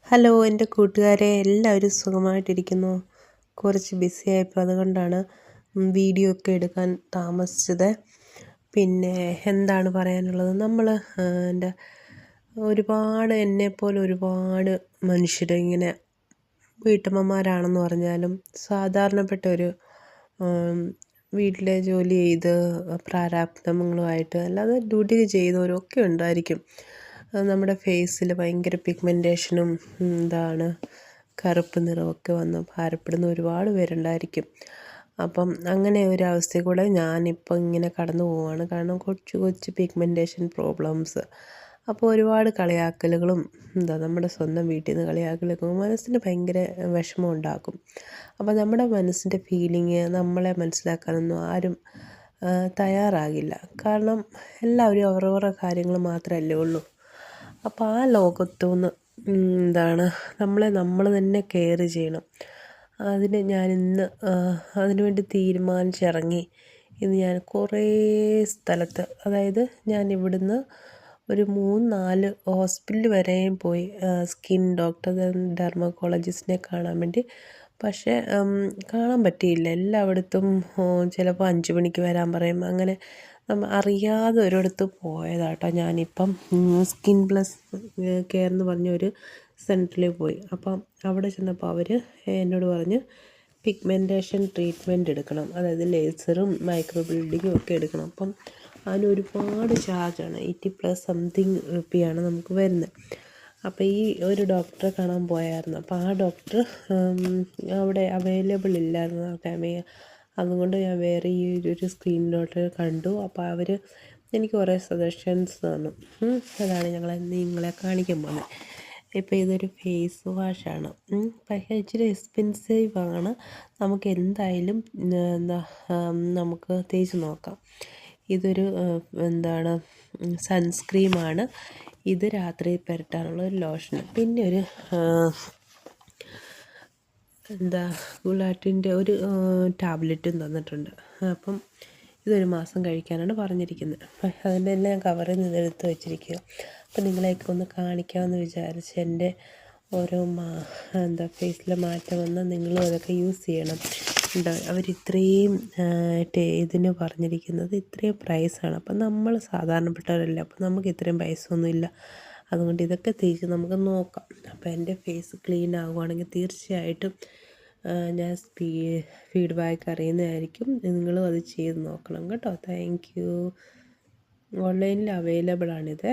Hello എൻ്റെ കൂട്ടുകാരെ, എല്ലാവരും സുഖമായിട്ടിരിക്കുന്നു. കുറച്ച് ബിസി ആയപ്പോൾ അതുകൊണ്ടാണ് വീഡിയോ ഒക്കെ എടുക്കാൻ താമസിച്ചത്. പിന്നെ എന്താണ് പറയാനുള്ളത്, നമ്മൾ എൻ്റെ എന്നെപ്പോലെ ഒരുപാട് മനുഷ്യർ ഇങ്ങനെ വീട്ടമ്മമാരാണെന്ന് പറഞ്ഞാലും സാധാരണപ്പെട്ട ഒരു വീട്ടിലെ ജോലി ചെയ്ത് പ്രാരാബ്ദങ്ങളുമായിട്ട് അല്ലാതെ ഡ്യൂട്ടി ചെയ്യുന്നവരൊക്കെ ഉണ്ടായിരിക്കും. നമ്മുടെ ഫേസിൽ ഭയങ്കര പിഗ്മെൻറ്റേഷനും കറുപ്പ് നിറമൊക്കെ വന്ന് ഭാരപ്പെടുന്ന ഒരുപാട് പേരുണ്ടായിരിക്കും. അപ്പം അങ്ങനെ ഒരു അവസ്ഥയിൽ കൂടെ ഞാനിപ്പോൾ ഇങ്ങനെ കടന്നു പോവുകയാണ്. കാരണം കൊച്ചു കൊച്ചു പിഗ്മെൻറ്റേഷൻ പ്രോബ്ലംസ്. അപ്പോൾ ഒരുപാട് കളിയാക്കലുകളും നമ്മുടെ സ്വന്തം വീട്ടിൽ നിന്ന് കളിയാക്കലൊക്കെ മനസ്സിന് ഭയങ്കര വിഷമം ഉണ്ടാക്കും. അപ്പോൾ നമ്മുടെ മനസ്സിൻ്റെ ഫീലിങ് നമ്മളെ മനസ്സിലാക്കാനൊന്നും ആരും തയ്യാറാകില്ല. കാരണം എല്ലാവരും അവരവരുടെ കാര്യങ്ങൾ മാത്രമല്ലേ ഉള്ളൂ. അപ്പോൾ ആ ലോകത്തുനിന്ന് നമ്മൾ തന്നെ കെയർ ചെയ്യണം. അതിന് ഞാനിന്ന് അതിനുവേണ്ടി തീരുമാനിച്ചിറങ്ങി. ഇന്ന് ഞാൻ കുറേ സ്ഥലത്ത്, അതായത് ഞാൻ ഇവിടുന്ന് ഒരു 3-4 ഹോസ്പിറ്റൽ വരെയും പോയി സ്കിൻ ഡോക്ടർ, ഡെർമക്കോളജിസ്റ്റിനെ കാണാൻ വേണ്ടി. പക്ഷേ കാണാൻ പറ്റിയില്ല. എല്ലായിടത്തും ചിലപ്പോൾ 5 മണിക്ക് വരാൻ പറയും. അങ്ങനെ അറിയാതെ ഒരിടത്ത് പോയതാട്ടോ ഞാനിപ്പം. സ്കിൻ പ്ലസ് കെയർ എന്ന് പറഞ്ഞ ഒരു സെൻറ്ററിൽ പോയി. അപ്പം അവിടെ ചെന്നപ്പോൾ അവർ എന്നോട് പറഞ്ഞ് പിഗ്മെൻറ്റേഷൻ ട്രീറ്റ്മെൻറ്റ് എടുക്കണം, അതായത് ലേസറും മൈക്രോ ബ്ലീഡിങ്ങും ഒക്കെ എടുക്കണം. അപ്പം അതിന് ഒരുപാട് ചാർജാണ്, 80+ സംതിങ് റുപ്പിയാണ് നമുക്ക് വരുന്നത്. അപ്പോൾ ഈ ഒരു ഡോക്ടറെ കാണാൻ പോയായിരുന്നു. അപ്പോൾ ആ ഡോക്ടർ അവിടെ അവൈലബിൾ ഇല്ലായിരുന്നു. അതുകൊണ്ട് ഞാൻ വേറെ ഈ ഒരു സ്കിൻ ഡോക്ടറെ കണ്ടു. അപ്പോൾ അവർ എനിക്ക് കുറേ സജഷൻസ് തന്നു. അതാണ് നിങ്ങളെ കാണിക്കാൻ പോകുന്നത്. ഇപ്പോൾ ഇതൊരു ഫേസ് വാഷാണ്. പക്ഷേ ഇച്ചിരി എക്സ്പെൻസീവാണ്. നമുക്ക് എന്തായാലും നമുക്ക് തേച്ച് നോക്കാം. ഇതൊരു സൺസ്ക്രീമാണ്. ഇത് രാത്രി പുരട്ടാനുള്ള ഒരു ലോഷന്. പിന്നെ ഒരു ഗുലാറ്റിൻ്റെ ഒരു ടാബ്ലറ്റും തന്നിട്ടുണ്ട്. അപ്പം ഇതൊരു മാസം കഴിക്കാനാണ് പറഞ്ഞിരിക്കുന്നത്. അതിൻ്റെ എല്ലാം ഞാൻ കവറിൽ നിന്ന് എടുത്ത് വെച്ചിരിക്കുക. അപ്പം നിങ്ങളെയൊക്കെ ഒന്ന് കാണിക്കാമെന്ന് വിചാരിച്ച്. എൻ്റെ ഓരോ ഫേസിലെ മാറ്റം വന്നാൽ നിങ്ങളും അതൊക്കെ യൂസ് ചെയ്യണം. അവരിത്രയും ഇതിന് പറഞ്ഞിരിക്കുന്നത് ഇത്രയും പ്രൈസാണ്. അപ്പം നമ്മൾ സാധാരണപ്പെട്ടവരല്ല, അപ്പം നമുക്ക് ഇത്രയും പൈസയൊന്നുമില്ല. അതുകൊണ്ട് ഇതൊക്കെ തേച്ച് നമുക്ക് നോക്കാം. അപ്പോൾ എൻ്റെ ഫേസ് ക്ലീൻ ആകുവാണെങ്കിൽ തീർച്ചയായിട്ടും ഞാൻ ഫീഡ്ബാക്ക് അറിയുന്നതായിരിക്കും. നിങ്ങളും അത് ചെയ്ത് നോക്കണം കേട്ടോ. Thank you. ഓൺലൈനിൽ അവൈലബിൾ ആണിത്.